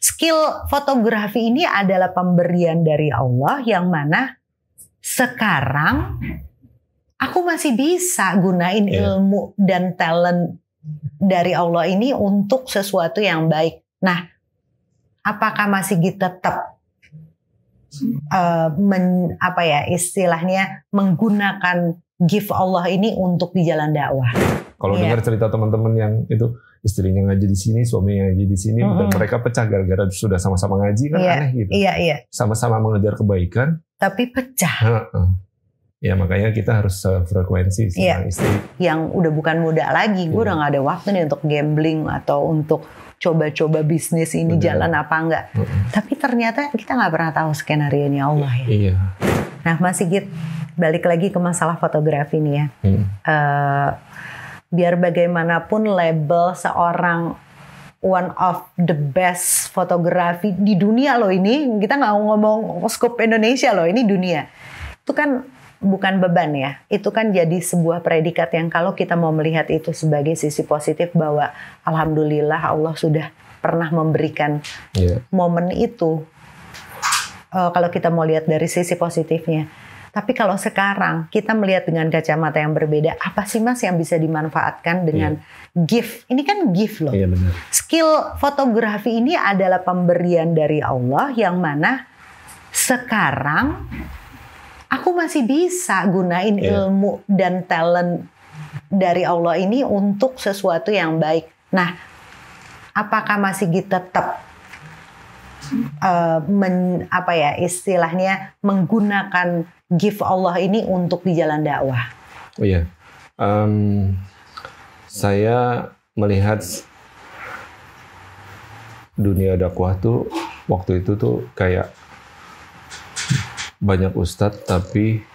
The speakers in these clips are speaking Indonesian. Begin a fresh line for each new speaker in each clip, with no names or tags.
skill fotografi ini adalah pemberian dari Allah yang mana sekarang aku masih bisa gunain ilmu dan talent dari Allah ini untuk sesuatu yang baik. Nah, apakah masih kita tetap istilahnya menggunakan gift Allah ini untuk di jalan dakwah?
Kalau dengar cerita teman-teman yang itu istrinya ngaji di sini, suaminya ngaji di sini, dan mereka pecah gara-gara sudah sama-sama ngaji kan aneh gitu.
Iya.
Sama-sama mengejar kebaikan,
tapi pecah.
Ya makanya kita harus frekuensi sama istri.
Yang udah bukan muda lagi, gue udah gak ada waktu nih untuk gambling atau untuk coba-coba bisnis ini jalan apa enggak. Tapi ternyata kita gak pernah tahu skenario-nya Allah ya.
Iya.
Nah Mas Sigit, balik lagi ke masalah fotografi nih ya. Biar bagaimanapun label seorang one of the best fotografi di dunia loh ini, kita nggak ngomong skop Indonesia loh, ini dunia. Itu kan bukan beban ya, itu kan jadi sebuah predikat yang kalau kita mau melihat itu sebagai sisi positif bahwa alhamdulillah Allah sudah pernah memberikan momen itu. Kalau kita mau lihat dari sisi positifnya. Tapi kalau sekarang kita melihat dengan kacamata yang berbeda, apa sih Mas yang bisa dimanfaatkan dengan gift? Ini kan gift loh.
Iya, benar.
Skill fotografi ini adalah pemberian dari Allah yang mana sekarang aku masih bisa gunain ilmu dan talent dari Allah ini untuk sesuatu yang baik. Nah, apakah masih kita tetap istilahnya menggunakan gift Allah ini untuk di jalan dakwah?
Oh iya, saya melihat dunia dakwah tuh waktu itu tuh kayak banyak ustadz tapi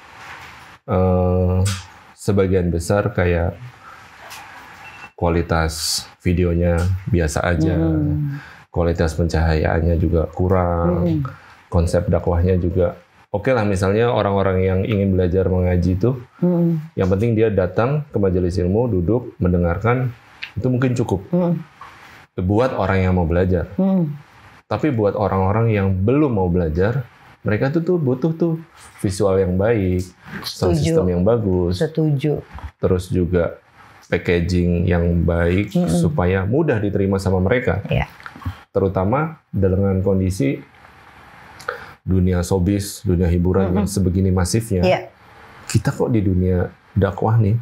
sebagian besar kayak kualitas videonya biasa aja. Kualitas pencahayaannya juga kurang, konsep dakwahnya juga oke lah. Misalnya orang-orang yang ingin belajar mengaji itu, yang penting dia datang ke majelis ilmu, duduk, mendengarkan, itu mungkin cukup. Buat orang yang mau belajar. Tapi buat orang-orang yang belum mau belajar, mereka tuh butuh tuh visual yang baik, sound system yang bagus.
Setuju.
Terus juga packaging yang baik supaya mudah diterima sama mereka. Terutama dengan kondisi dunia showbiz, dunia hiburan yang sebegini masifnya, kita kok di dunia dakwah nih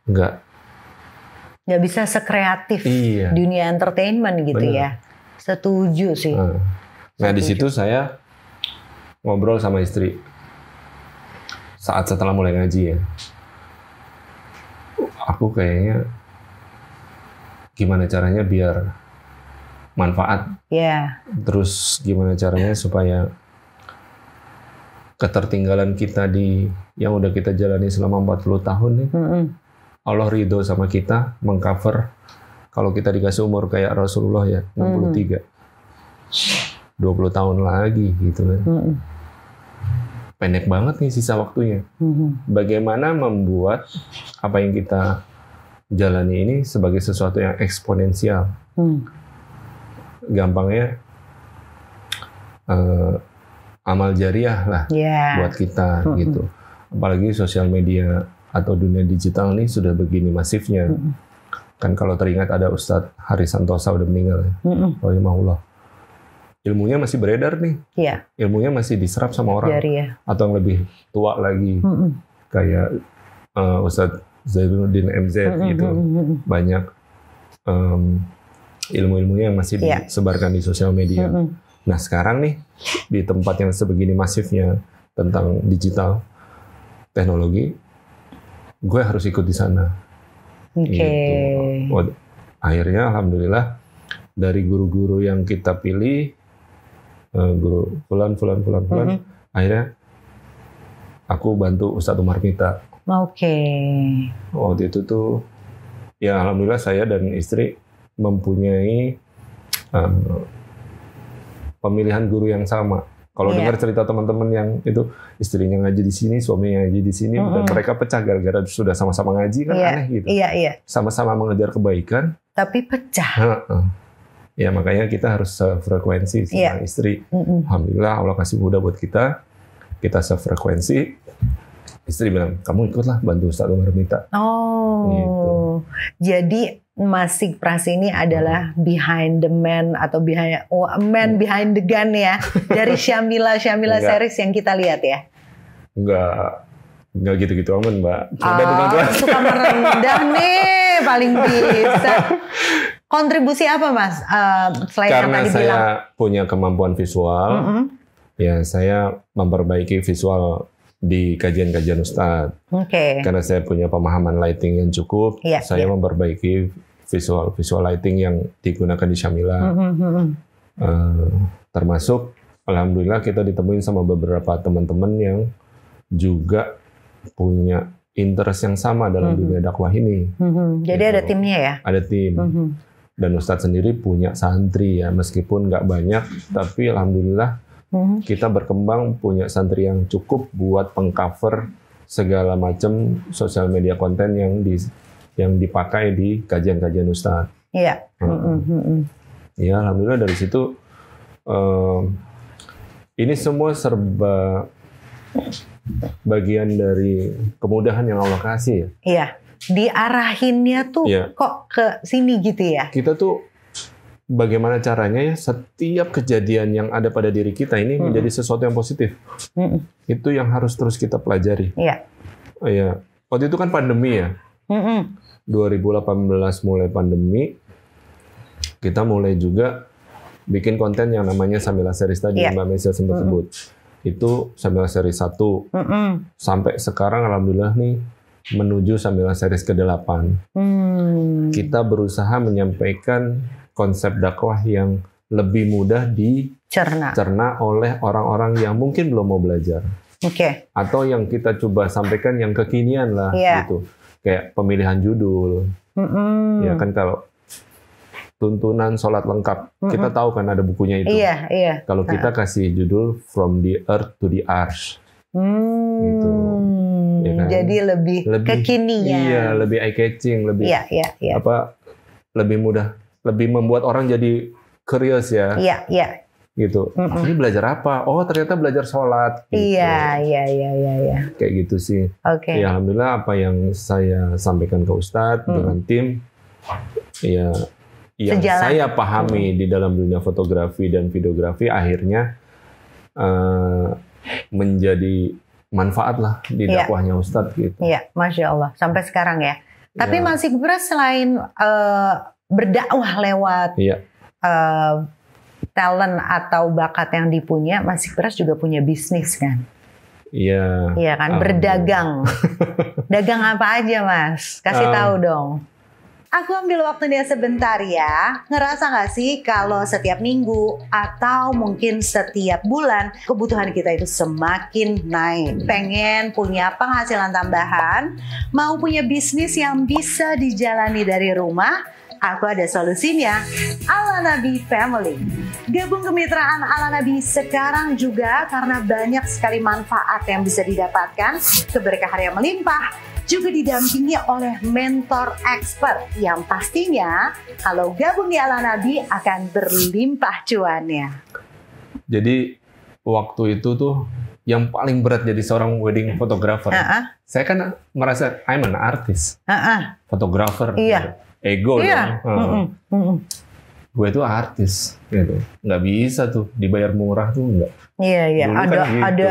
nggak
bisa sekreatif dunia entertainment gitu. Bener. Ya. Setuju sih.
Nah di situ saya ngobrol sama istri saat setelah mulai ngaji ya. Aku kayaknya gimana caranya biar manfaat. Terus gimana caranya supaya ketertinggalan kita di yang udah kita jalani selama 40 tahun nih, Allah ridho sama kita mengcover kalau kita dikasih umur kayak Rasulullah ya 63, 20 tahun lagi gitu kan. Pendek banget nih sisa waktunya. Bagaimana membuat apa yang kita jalani ini sebagai sesuatu yang eksponensial. Gampangnya amal jariah lah buat kita gitu. Apalagi sosial media atau dunia digital nih sudah begini masifnya. Kan kalau teringat ada Ustadz Haris Santosa udah meninggal ya. Rahimahullah. Ilmunya masih beredar nih. Ilmunya masih diserap sama orang. Atau yang lebih tua lagi. Kayak Ustadz Zainuddin MZ gitu. Banyak ilmu-ilmunya yang masih disebarkan di sosial media. Nah sekarang nih di tempat yang sebegini masifnya tentang digital teknologi, gue harus ikut di sana. Gitu. Akhirnya alhamdulillah dari guru-guru yang kita pilih, guru fulan, akhirnya aku bantu Ustadz Umar Mita. Waktu itu tuh ya alhamdulillah saya dan istri mempunyai pemilihan guru yang sama. Kalau dengar cerita teman-teman yang itu istrinya ngaji di sini, suaminya ngaji di sini, dan mereka pecah gara-gara sudah sama-sama ngaji kan aneh gitu. Sama-sama mengejar kebaikan,
tapi pecah.
Ya makanya kita harus sefrekuensi sama istri. Alhamdulillah Allah kasih mudah buat kita sefrekuensi. Istri bilang, kamu ikutlah bantu Ustadz Umar minta.
Oh, gitu. Jadi Mas Sigpras ini adalah behind the man atau man behind the gun ya dari Syamila series yang kita lihat ya.
Enggak gitu-gitu aman, Mbak.
Suka merendah nih, paling bisa. Kontribusi apa, Mas? Selain
karena
yang tadi
saya
bilang.
punya kemampuan visual, ya saya memperbaiki visual di kajian-kajian Ustadz. Karena saya punya pemahaman lighting yang cukup, saya memperbaiki visual lighting yang digunakan di Syamila. Termasuk, alhamdulillah kita ditemuin sama beberapa teman-teman yang juga punya interest yang sama dalam dunia dakwah ini.
Jadi ada timnya ya?
Ada tim. Dan Ustadz sendiri punya santri ya, meskipun nggak banyak, tapi alhamdulillah kita berkembang punya santri yang cukup buat pengcover segala macam sosial media konten yang dipakai di kajian-kajian Ustadz.
Iya.
Ya alhamdulillah dari situ ini semua serba bagian dari kemudahan yang Allah kasih ya.
Iya, diarahinnya tuh kok ke sini gitu ya.
Kita tuh bagaimana caranya ya setiap kejadian yang ada pada diri kita ini menjadi sesuatu yang positif. Itu yang harus terus kita pelajari.
Iya.
Iya. Waktu itu kan pandemi ya. 2018 mulai pandemi, kita mulai juga bikin konten yang namanya Syamila series tadi Mbak Mesia sempat sebut. Itu Syamila series 1 sampai sekarang alhamdulillah nih menuju Syamila series ke-8. Kita berusaha menyampaikan konsep dakwah yang lebih mudah dicerna oleh orang-orang yang mungkin belum mau belajar. Atau yang kita coba sampaikan yang kekinian lah gitu. Kayak pemilihan judul. Ya kan kalau tuntunan sholat lengkap. Kita tahu kan ada bukunya itu. Kalau kita kasih judul From the Earth to the Arsh. Gitu. Ya kan?
Jadi lebih kekinian.
Iya, lebih eye catching, lebih lebih mudah, lebih membuat orang jadi curious ya.
Iya.
Gitu. Ini belajar apa? Oh, ternyata belajar sholat. Gitu.
Iya.
Kayak gitu sih. Ya alhamdulillah apa yang saya sampaikan ke Ustadz dengan tim, ya yang saya pahami di dalam dunia fotografi dan videografi akhirnya menjadi manfaat lah di dakwahnya Ustadz gitu.
Iya, Masya Allah. Sampai sekarang ya. Tapi Mas Sigpras selain berdakwah lewat talent atau bakat yang dipunya, Mas Sigpras juga punya bisnis kan?
Iya.
Iya kan, berdagang. Dagang apa aja Mas? Kasih tahu dong. Aku ambil waktunya sebentar ya. Ngerasa gak sih kalau setiap minggu atau mungkin setiap bulan kebutuhan kita itu semakin naik. Pengen punya penghasilan tambahan, mau punya bisnis yang bisa dijalani dari rumah? Aku ada solusinya, Ala Nabi Family. Gabung kemitraan Ala Nabi sekarang juga karena banyak sekali manfaat yang bisa didapatkan, keberkahan yang melimpah, juga didampingi oleh mentor expert yang pastinya kalau gabung di Ala Nabi akan berlimpah cuannya.
Jadi waktu itu tuh yang paling berat jadi seorang wedding photographer. Saya kan merasa I'm an artist, fotografer. Ego dong. Gue itu artis, gitu. Nggak bisa tuh dibayar murah tuh nggak.
Iya. Ada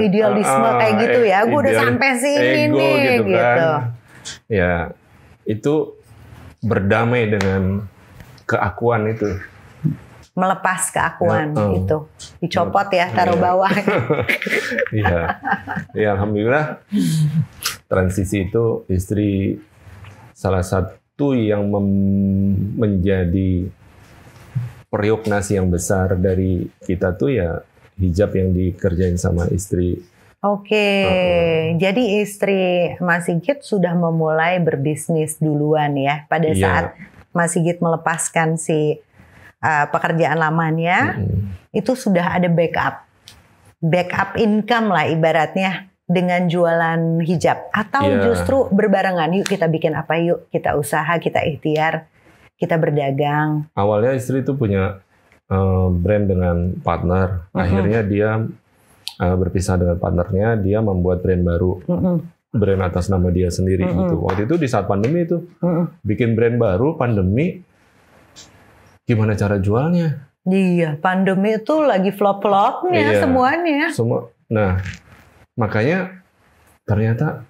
idealisme kayak gitu ya. Gue udah sampai sini
ego,
nih, gitu.
Kan. Ya, itu berdamai dengan keakuan itu.
Melepas keakuan itu, dicopot ya, taruh bawah.
Ya, alhamdulillah transisi itu istri salah satu yang menjadi periuk nasi yang besar dari kita tuh ya hijab yang dikerjain sama istri.
Jadi istri Mas Sigit sudah memulai berbisnis duluan ya pada saat Mas Sigit melepaskan si pekerjaan lamanya, itu sudah ada backup income lah ibaratnya. Dengan jualan hijab atau justru berbarengan, yuk kita bikin apa, yuk kita usaha, kita ikhtiar. kita berdagang.
Awalnya istri itu punya brand dengan partner. Akhirnya dia berpisah dengan partnernya, dia membuat brand baru. Brand atas nama dia sendiri gitu. Waktu itu di saat pandemi itu bikin brand baru, pandemi, gimana cara jualnya?
Iya, pandemi itu lagi flop-flopnya semuanya.
Nah, makanya ternyata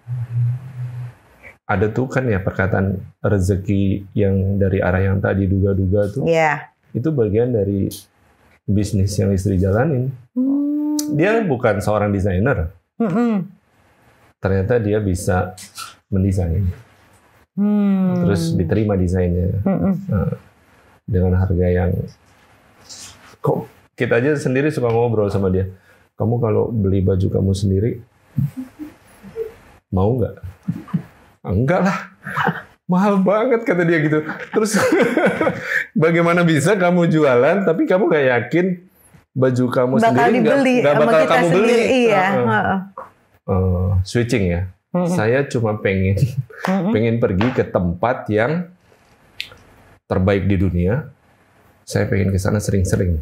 ada tuh kan ya perkataan rezeki yang dari arah yang tak diduga-duga tuh.
Iya.
Itu bagian dari bisnis yang istri jalanin. Dia bukan seorang desainer. Ternyata dia bisa mendesain. Terus diterima desainnya. Nah, dengan harga yang... Kok kita aja sendiri suka ngobrol sama dia. Kamu kalau beli baju kamu sendiri, mau nggak? Enggak lah. Mahal banget kata dia gitu. Terus bagaimana bisa kamu jualan tapi kamu nggak yakin baju kamu sendiri nggak bakal kamu beli?
Iya.
Switching ya. Saya cuma pengen pergi ke tempat yang terbaik di dunia. Saya pengen ke sana sering-sering.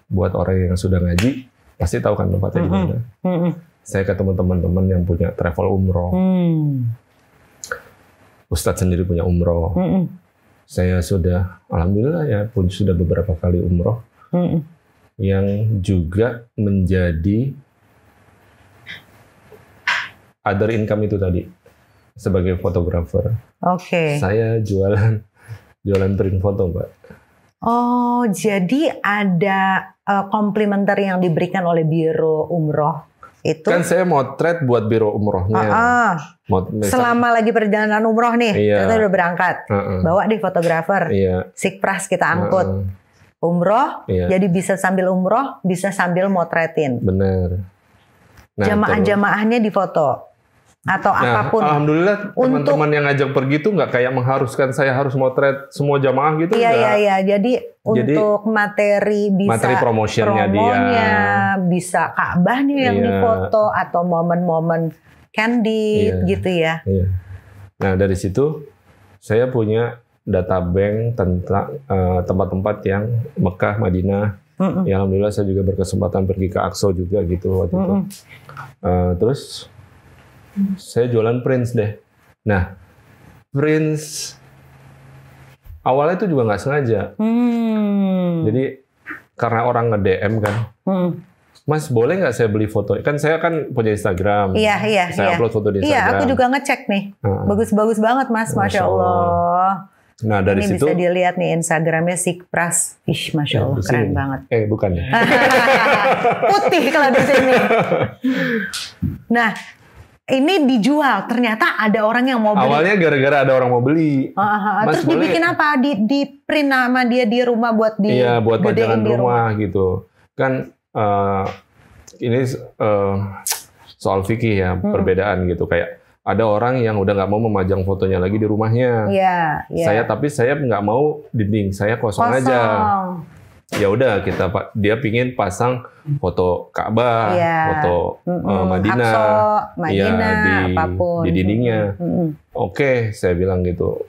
Buat orang yang sudah ngaji pasti tahu kan tempatnya di mana. Saya ketemu teman-teman yang punya travel umroh. Ustadz sendiri punya umroh. Saya sudah, alhamdulillah ya, pun sudah beberapa kali umroh. Yang juga menjadi other income itu tadi. Sebagai fotografer. Saya jualan print foto, Mbak.
Oh, jadi ada komplementer yang diberikan oleh biro umroh. Itu
kan saya motret buat biro umrohnya.
Selama lagi perjalanan umroh nih, kita udah berangkat, bawa deh fotografer, Sikpras kita angkut, umroh, jadi bisa sambil umroh, bisa sambil motretin.
Bener.
Nah, jamaah-jamaahnya difoto atau apapun.
Alhamdulillah teman-teman yang ngajak pergi tuh nggak kayak mengharuskan saya harus motret semua jamaah gitu.
Iya. Jadi untuk materi bisa
promotionnya dia,
bisa Ka'bahnya yang difoto atau momen-momen candid gitu ya.
Nah dari situ saya punya data bank tentang tempat-tempat yang Mekah, Madinah. Ya alhamdulillah saya juga berkesempatan pergi ke Aqsa juga gitu waktu itu. Terus saya jualan prints deh. Nah, prints awalnya itu juga nggak sengaja. Jadi karena orang nge-DM kan, Mas boleh nggak saya beli foto? Kan saya kan punya Instagram.
Iya.
Saya upload foto di Instagram.
Iya, aku juga ngecek nih. Bagus-bagus banget Mas, Masya Allah.
Nah dari
ini
situ
bisa dilihat nih Instagramnya Sikpras. Masya Allah, keren banget.
Bukan ya.
Putih kalau di sini. Nah, ini dijual, ternyata ada orang yang mau beli.
Awalnya gara-gara ada orang mau beli.
Terus dibikin apa? Di print nama dia di rumah buat
buat pajangan rumah gitu. Kan ini soal fikih ya, perbedaan gitu. Kayak ada orang yang udah nggak mau memajang fotonya lagi di rumahnya. Saya nggak mau dinding, saya kosong aja. Ya udah dia pingin pasang foto Ka'bah, foto Madinah,
apapun
di dindingnya. Oke, saya bilang gitu.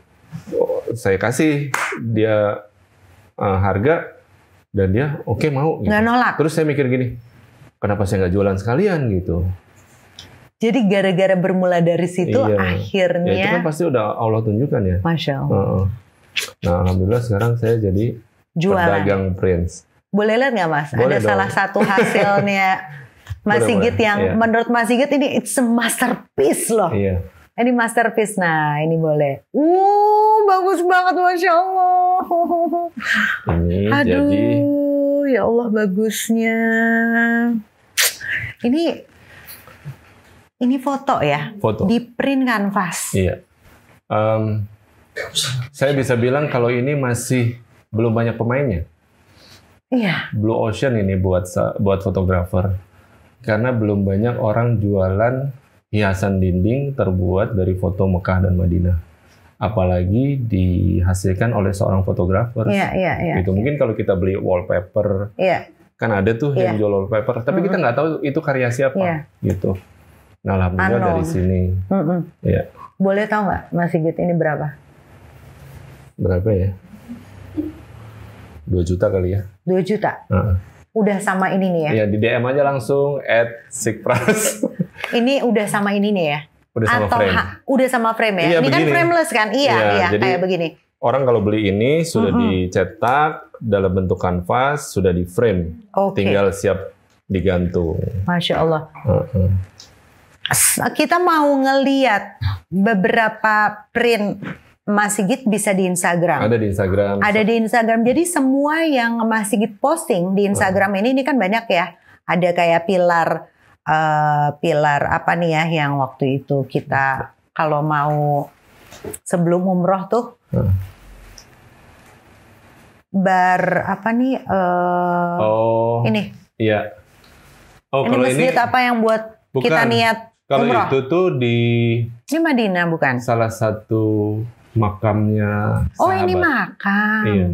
Saya kasih dia harga dan dia mau. Gitu.
Nggak nolak.
Terus saya mikir gini, kenapa saya nggak jualan sekalian gitu?
Jadi gara-gara bermula dari situ akhirnya.
Ya itu kan pasti udah Allah tunjukkan ya.
Masya Allah.
Nah alhamdulillah sekarang saya jadi pedagang prints.
Boleh lihat nggak Mas?
Boleh
ada salah satu hasilnya Mas Sigit yang menurut Mas Sigit ini it's a masterpiece loh.
Iya.
Ini masterpiece. Nah ini boleh. Bagus banget Masya Allah.
Ini
Aduh,
jadi.
Ya Allah bagusnya. Ini foto ya?
Foto.
Di print kanvas.
Iya. Saya bisa bilang kalau ini masih belum banyak pemainnya.
Iya.
Blue Ocean ini buat fotografer. Karena belum banyak orang jualan hiasan dinding terbuat dari foto Mekah dan Madinah. Apalagi dihasilkan oleh seorang fotografer.
Iya.
Gitu. Mungkin kalau kita beli wallpaper, kan ada tuh yang jual wallpaper, tapi kita nggak tahu itu karya siapa. Gitu. Nah, alhamdulillah dari sini.
Boleh tahu nggak Mas Sigit ini berapa?
berapa ya? 2 juta kali ya.
2 juta? Udah sama ini nih ya?
Iya, di DM aja langsung @sikpras.
Ini udah sama ini nih ya?
Udah sama
atau
frame.
Udah sama frame ya?
Iya,
ini
begini.
kan frameless kan? Iya,
jadi
kayak begini.
Orang kalau beli ini sudah dicetak dalam bentuk kanvas, sudah di frame. Tinggal siap digantung.
Masya Allah. Kita mau ngeliat beberapa print Mas Sigit bisa di Instagram.
Ada di Instagram.
Ada di Instagram. Jadi semua yang Mas Sigit posting di Instagram ini kan banyak ya. Ada kayak pilar apa nih ya yang waktu itu kita kalau mau sebelum umroh tuh apa nih? Ini.
Iya. Oh,
ini
kalau
masjid
ini
apa yang buat kita niat
kalau
umroh?
Itu tuh di
Ini Madinah bukan?
salah satu makamnya sahabat.
Oh, ini makam.
Iya.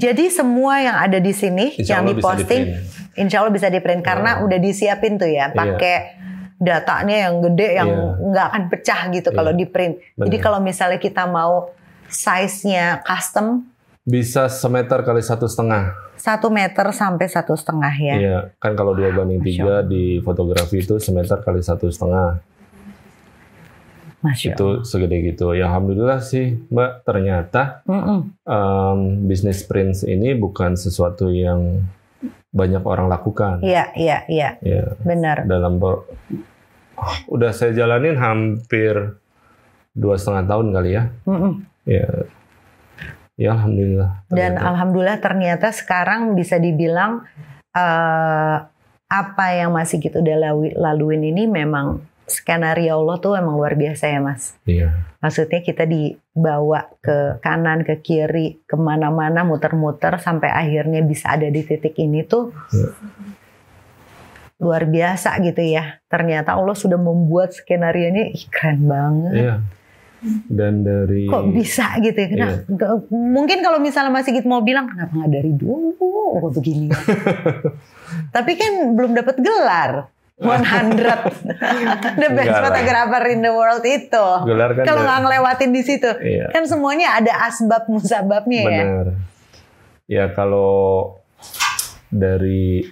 Jadi semua yang ada di sini
Insya
yang
Allah bisa
diposting,
di-print.
insya Allah bisa di-print karena udah disiapin tuh ya, pakai datanya yang gede yang nggak akan pecah gitu kalau di-print. Jadi kalau misalnya kita mau size-nya custom,
bisa 1 meter kali 1,5.
1 meter sampai 1,5 ya.
Iya, kan kalau 2:3 di fotografi itu 1 meter kali 1,5.
Masya
itu
Allah.
segede gitu. Ya alhamdulillah sih Mbak, ternyata bisnis prints ini bukan sesuatu yang banyak orang lakukan.
Iya.
Ya,
Benar.
udah saya jalanin hampir 2,5 tahun kali ya. Ya alhamdulillah.
Dan alhamdulillah ternyata sekarang bisa dibilang apa yang masih gitu udah laluin ini memang skenario Allah tuh emang luar biasa ya Mas.
Iya.
Maksudnya kita dibawa ke kanan, ke kiri, kemana-mana, muter-muter sampai akhirnya bisa ada di titik ini tuh luar biasa gitu ya. Ternyata Allah sudah membuat skenario-nya keren banget.
Iya. Dan dari
kok bisa gitu ya? Mungkin kalau misalnya Mas Sigit mau bilang kenapa nggak dari dulu kok begini? Tapi kan belum dapat gelar. 100 the best photographer in the world itu.
Kan
kalau nggak ngelewatin di situ, kan semuanya ada asbab musababnya ya.
Benar. Ya kalau dari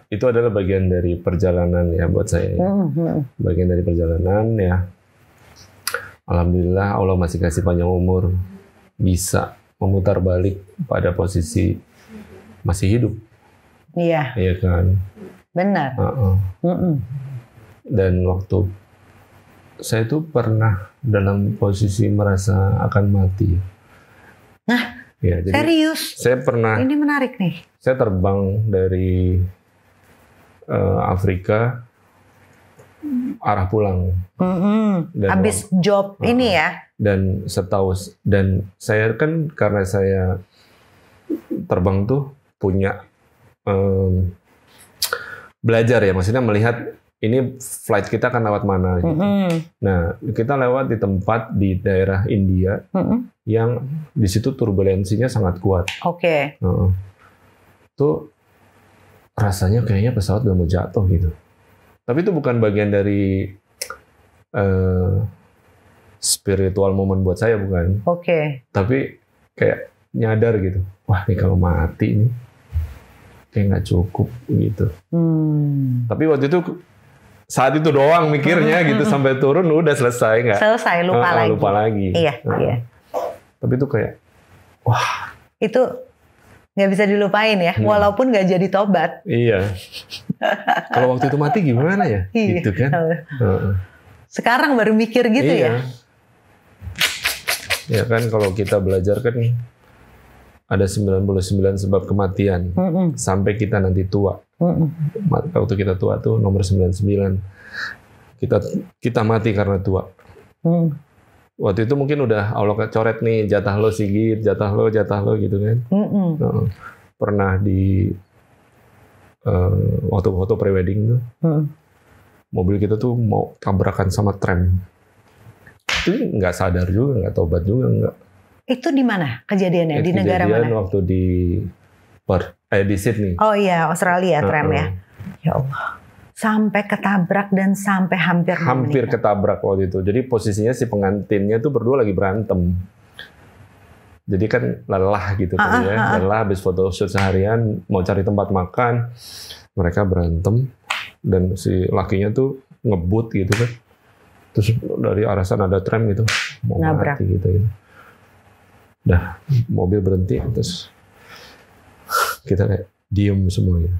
itu adalah bagian dari perjalanan ya buat saya. Bagian dari perjalanan ya. Alhamdulillah Allah masih kasih panjang umur, bisa memutar balik pada posisi masih hidup.
Iya.
Iya kan.
Benar.
Dan waktu saya tuh pernah dalam posisi merasa akan mati.
Nah,
ya, jadi
serius?
Saya pernah.
Ini menarik nih.
Saya terbang dari Afrika arah pulang.
Habis job ini ya.
Dan saya kan karena saya terbang tuh punya belajar ya, maksudnya melihat ini flight kita akan lewat mana gitu. Nah, kita lewat di tempat di daerah India yang di situ turbulensinya sangat kuat.
Oke.
Tuh rasanya kayaknya pesawat udah mau jatuh gitu. Tapi itu bukan bagian dari spiritual moment buat saya, bukan.
Oke.
Tapi kayak nyadar gitu, wah nih kalau mati nih kayak nggak cukup gitu. Tapi waktu itu saat itu doang mikirnya gitu, sampai turun udah selesai nggak?
Selesai, lupa lagi. Iya.
Tapi itu kayak wah.
Itu nggak bisa dilupain ya, walaupun nggak jadi tobat.
Iya. Kalau waktu itu mati gimana ya? Gitu kan.
Sekarang baru mikir gitu ya.
Ya kan kalau kita belajar kan ada 99 sebab kematian sampai kita nanti tua. Waktu kita tua tuh nomor 99. Kita mati karena tua. Waktu itu mungkin udah Allah coret nih jatah lo Sigit, jatah lo gitu kan. Pernah di waktu foto prewedding tuh, mobil kita tuh mau tabrakan sama tram. Itu nggak sadar juga, nggak tobat juga, nggak.
Itu di mana kejadiannya? Di negara mana?
Kejadian waktu di Sydney.
Oh iya, Australia tram ya. Ya Allah. Sampai ketabrak dan sampai hampir meninggal.
ketabrak waktu itu. Jadi posisinya si pengantinnya tuh berdua lagi berantem. Jadi kan lelah gitu kan ya. Lelah habis photoshoot seharian, mau cari tempat makan. Mereka berantem dan si lakinya tuh ngebut gitu kan. Terus dari arah sana ada tram gitu, mau
Nabrak.
mati gitu. Dah mobil berhenti terus kita kayak diem semua gitu.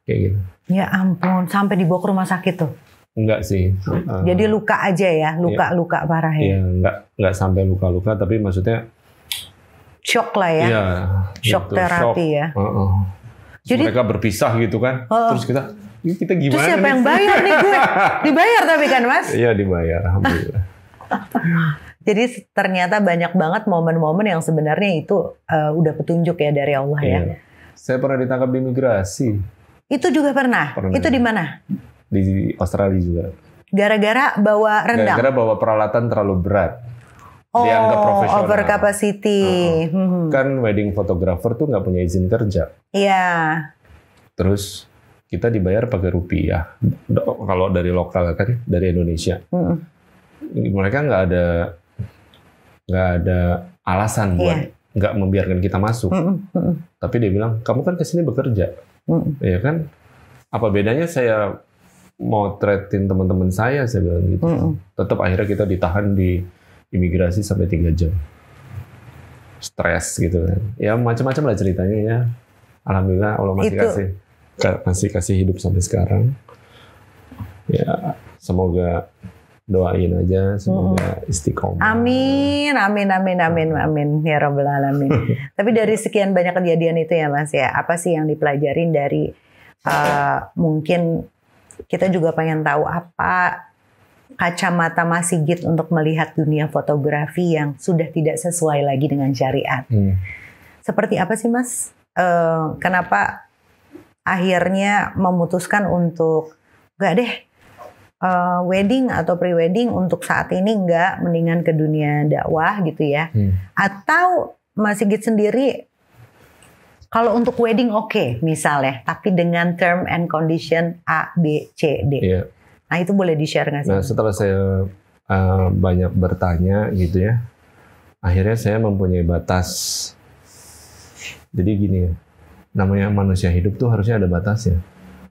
Kayak gitu.
Ya ampun, sampai dibawa ke rumah sakit tuh.
Enggak sih.
Jadi luka aja ya, luka parah ya.
Iya, enggak sampai luka-luka, tapi maksudnya
Shock lah ya.
iya,
Shock
gitu,
terapi ya.
Jadi mereka berpisah gitu kan. Terus kita gimana?
Terus siapa
nih?
yang bayar nih gue? Dibayar tapi kan Mas?
Iya dibayar, alhamdulillah.
Jadi ternyata banyak banget momen-momen yang sebenarnya itu udah petunjuk ya dari Allah ya.
Iya. Saya pernah ditangkap di imigrasi.
Itu juga pernah? Itu di mana?
Di Australia juga.
Gara-gara bawa rendang?
Gara-gara bawa peralatan terlalu berat.
Oh,
Dianggap profesional.
over capacity.
Kan wedding photographer tuh nggak punya izin kerja.
Iya.
Terus kita dibayar pakai rupiah. Kalau dari lokal kan, dari Indonesia. Mereka nggak ada alasan buat nggak membiarkan kita masuk. Tapi dia bilang, kamu kan kesini bekerja. Ya kan? Apa bedanya saya motretin teman-teman saya bilang gitu. Tetap akhirnya kita ditahan di imigrasi sampai 3 jam. Stres gitu kan. Ya macam-macam lah ceritanya ya. Alhamdulillah Allah masih kasih hidup sampai sekarang. Ya, semoga doain aja, semoga istiqomah.
Amin ya Rabbal Alamin. Tapi dari sekian banyak kejadian itu ya Mas ya, apa sih yang dipelajarin dari mungkin kita juga pengen tahu apa kacamata Mas Sigit untuk melihat dunia fotografi yang sudah tidak sesuai lagi dengan syariat. Seperti apa sih Mas? Kenapa akhirnya memutuskan untuk enggak deh wedding atau pre-wedding untuk saat ini enggak, mendingan ke dunia dakwah gitu ya. Atau Mas Sigit sendiri kalau untuk wedding oke, misalnya, tapi dengan term and condition A, B, C, D.
Iya.
Nah itu boleh di-share nggak sih?
Nah setelah saya banyak bertanya gitu ya, akhirnya saya mempunyai batas. Jadi gini ya, namanya manusia hidup tuh harusnya ada batasnya.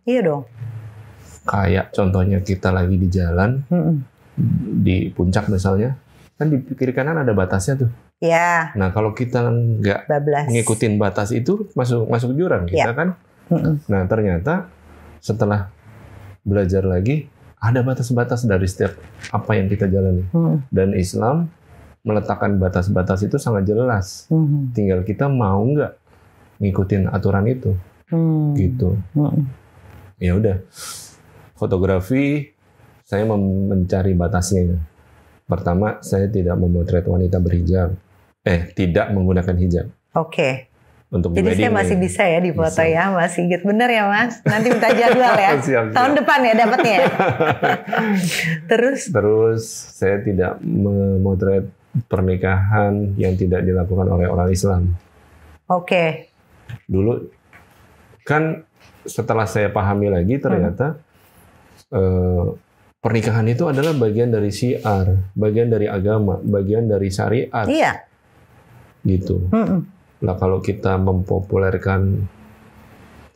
Iya dong.
Kayak contohnya kita lagi di jalan, di puncak misalnya, kan di kiri kanan ada batasnya tuh.
Ya.
Nah kalau kita nggak ngikutin batas itu masuk jurang kita kan. Nah ternyata setelah belajar lagi ada batas-batas dari setiap apa yang kita jalani. Dan Islam meletakkan batas-batas itu sangat jelas. Tinggal kita mau nggak ngikutin aturan itu, gitu. Ya udah. Fotografi, saya mencari batasnya. Pertama, saya tidak memotret wanita berhijab. Tidak menggunakan hijab.
Oke.
Untuk
jadi saya masih bisa ya dipoto ya, Mas Sigit. Bener ya Mas? Nanti minta jadwal ya.
Siap.
Tahun depan ya dapatnya ya. Terus
saya tidak memotret pernikahan yang tidak dilakukan oleh orang Islam.
Oke.
Dulu, kan setelah saya pahami lagi ternyata pernikahan itu adalah bagian dari syiar, bagian dari agama, bagian dari syariat.
Iya.
Gitu. Lah kalau kita mempopulerkan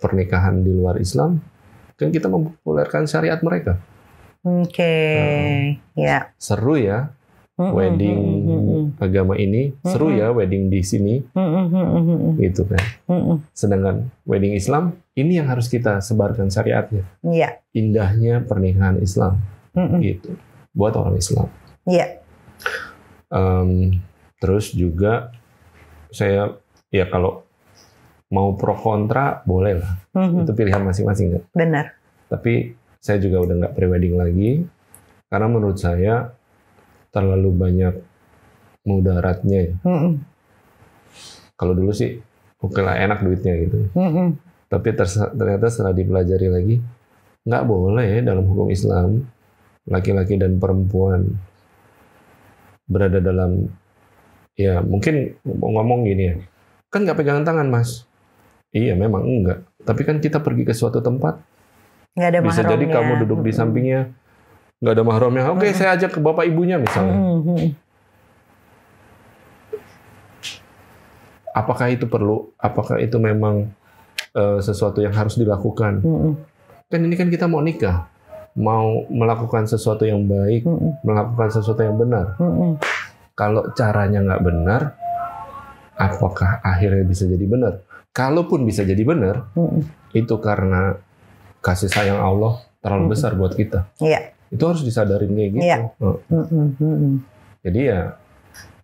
pernikahan di luar Islam, kan kita mempopulerkan syariat mereka.
Oke. Ya.
Seru ya wedding agama ini, seru ya wedding di sini, gitu kan. Sedangkan wedding Islam ini yang harus kita sebarkan syariatnya.
Iya.
Indahnya pernikahan Islam, gitu. Buat orang Islam.
Iya.
Terus juga saya ya kalau mau pro kontra boleh lah, itu pilihan masing-masing kan.
Benar.
Tapi saya juga udah nggak pre-wedding lagi karena menurut saya terlalu banyak mudaratnya ya. Kalau dulu sih oke lah enak duitnya gitu. Tapi ternyata setelah dipelajari lagi nggak boleh ya dalam hukum Islam laki-laki dan perempuan berada dalam, ya mungkin ngomong gini ya, kan nggak pegangan tangan Mas. Iya memang enggak. Tapi kan kita pergi ke suatu tempat
Nggak ada
Bisa jadi kamu duduk di sampingnya, nggak ada mahramnya. Oke, saya ajak ke bapak ibunya misalnya. Apakah itu perlu? Apakah itu memang sesuatu yang harus dilakukan? Kan ini kan kita mau nikah, mau melakukan sesuatu yang baik, melakukan sesuatu yang benar. Kalau caranya nggak benar, apakah akhirnya bisa jadi benar? Kalaupun bisa jadi benar, itu karena kasih sayang Allah terlalu besar buat kita.
Iya.
Itu harus disadarin kayak gitu.
Iya.
Jadi ya,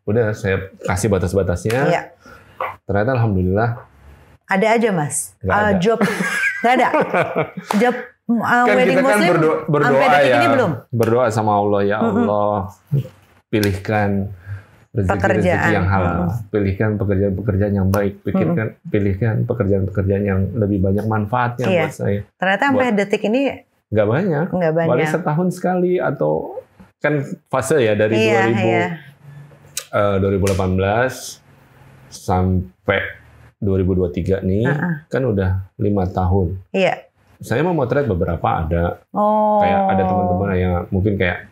udah saya kasih batas-batasnya.
Iya.
Ternyata alhamdulillah.
Ada aja mas.
Nggak ada.
Job nggak ada. Job
Kan
wedding
kita kan
muslim.
berdoa
sampai detik
ya.
ini belum.
Berdoa sama Allah, ya Allah, pilihkan rezeki yang halal, pilihkan pekerjaan-pekerjaan yang baik, pilihkan pekerjaan-pekerjaan yang lebih banyak manfaatnya buat saya.
Ternyata sampai detik ini
nggak banyak. Paling setahun sekali atau kan fase ya dari 2018 sampai 2023 nih kan udah 5 tahun. Iya. Saya mau motret beberapa ada. Kayak ada teman-teman yang mungkin kayak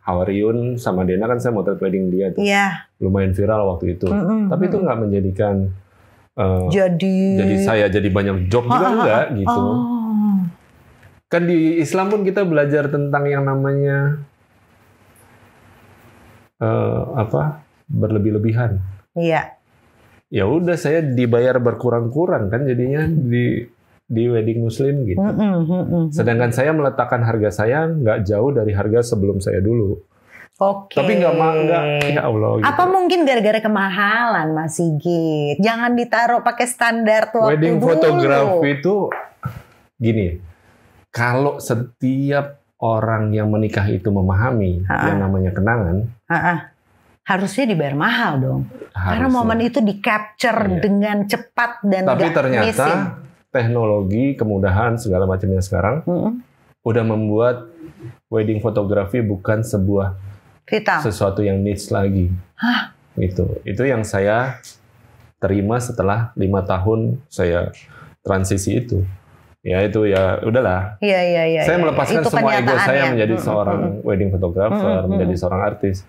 Hawariun sama Dena kan saya motret wedding dia tuh. Iya. Lumayan viral waktu itu. Tapi itu nggak menjadikan jadi saya jadi banyak job juga enggak gitu. Kan di Islam pun kita belajar tentang yang namanya berlebih-lebihan. Iya. Ya udah saya dibayar berkurang-kurang kan jadinya di wedding muslim gitu. Sedangkan saya meletakkan harga saya nggak jauh dari harga sebelum saya dulu. Oke. Tapi nggak ya Allah. Gitu.
Apa mungkin gara-gara kemahalan Mas Sigit? Jangan ditaruh pakai standar waktu
wedding
dulu.
fotografi itu gini. Kalau setiap orang yang menikah itu memahami yang namanya kenangan,
harusnya dibayar mahal dong. Karena momen itu di-capture dengan cepat dan
tapi ternyata
missing.
Teknologi, kemudahan segala macamnya sekarang udah membuat wedding fotografi bukan sebuah sesuatu yang niche lagi. Itu yang saya terima setelah 5 tahun saya transisi itu. Ya itu ya udahlah.
Iya.
Saya melepaskan semua ego saya menjadi seorang wedding photographer, menjadi seorang artis.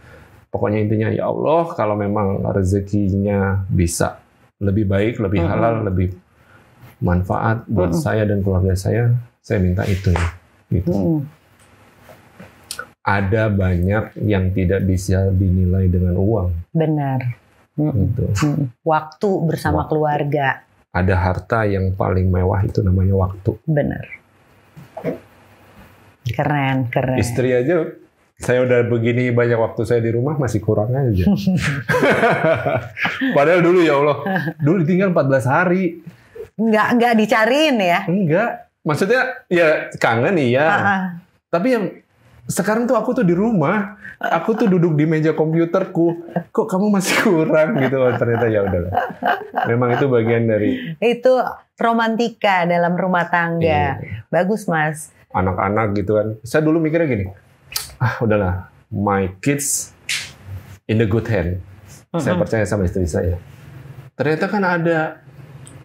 Pokoknya intinya ya Allah, kalau memang rezekinya bisa lebih baik, lebih halal, lebih manfaat buat saya dan keluarga saya minta itu ya. Gitu. Ada banyak yang tidak bisa dinilai dengan uang.
Benar.
Gitu.
Waktu bersama keluarga.
Ada harta yang paling mewah itu namanya waktu.
Benar. Keren.
Istri aja, saya udah begini banyak waktu saya di rumah masih kurang aja. Padahal dulu ya Allah, dulu tinggal 14 hari.
Nggak dicariin ya?
Enggak. Maksudnya ya kangen iya. Tapi yang sekarang tuh aku tuh di rumah, aku tuh duduk di meja komputerku. Kok kamu masih kurang gitu? Ternyata ya udahlah. Memang itu bagian dari
itu romantika dalam rumah tangga. Bagus Mas.
Anak-anak gitu kan. Saya dulu mikirnya gini. Udahlah, my kids in the good hand. Saya percaya sama istri saya. Ternyata kan ada